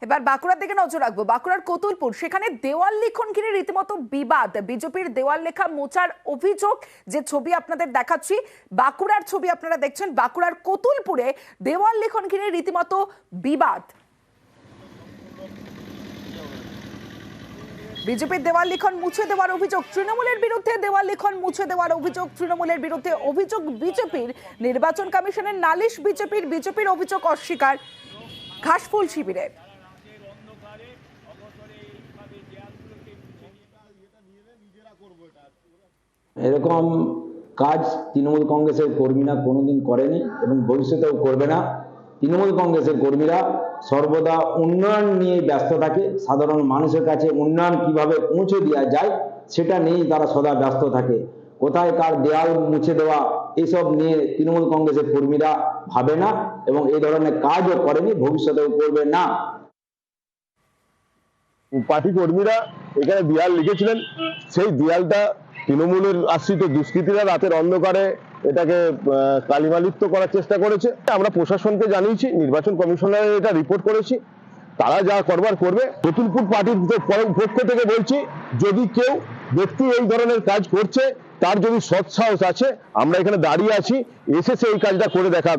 এবার বাঁকুড়ার দিকে নজর রাখবো। বাঁকুড়ার কতুলপুর, সেখানে দেওয়াল লিখন ঘিরে রীতিমতো বিবাদ। বিজেপির দেওয়াল লেখা মোচার অভিযোগ, যে ছবি আপনাদের দেখাচ্ছি, বাঁকুড়ার ছবি আপনারা দেখছেন। বাঁকুড়ার কতুলপুরে দেওয়াল লিখন ঘিরে রীতিমতো বিবাদ। বিজেপির দেওয়াল লিখন মুছে দেওয়ার অভিযোগ, তৃণমূলের বিরুদ্ধে দেওয়াল লিখন মুছে দেওয়ার অভিযোগ, তৃণমূলের বিরুদ্ধে অভিযোগ বিজেপির। নির্বাচন কমিশনের নালিশ বিজেপির অভিযোগ অস্বীকার ঘাসফুল শিবিরের। এরকম কাজ তৃণমূল কংগ্রেসের কর্মীরা কোনোদিন করেনি এবং ভবিষ্যতেও করবে না। তৃণমূল কংগ্রেসের কর্মীরা সর্বদা উন্নয়ন নিয়ে ব্যস্ত থাকে। সাধারণ মানুষের কাছে উন্নয়ন কিভাবে পৌঁছে দেওয়া যায় সেটা নিয়েই তারা সদা ব্যস্ত থাকে। কোথায় কার দেয়াল মুছে দেওয়া এইসব নিয়ে তৃণমূল কংগ্রেসের কর্মীরা ভাবে না এবং এই ধরনের কাজও করেনি, ভবিষ্যতেও করবে না। পার্টি কর্মীরা এখানে দেয়াল লিখেছিলেন, সেই দেয়ালটা তৃণমূলের আশ্রিত দুষ্কৃতীরা রাতের অন্ধকারে এটাকে কালিমালিপ্ত করার চেষ্টা করেছে। আমরা প্রশাসনকে জানিয়েছি, নির্বাচন কমিশনার এটা রিপোর্ট করেছি, তারা যা করবার করবে। কতুলপুর পার্টির পক্ষ থেকে বলছি, যদি কেউ ব্যক্তি এই ধরনের কাজ করছে, তার যদি সৎসাহস আছে, আমরা এখানে দাঁড়িয়ে আছি, এসে সেই কাজটা করে দেখা।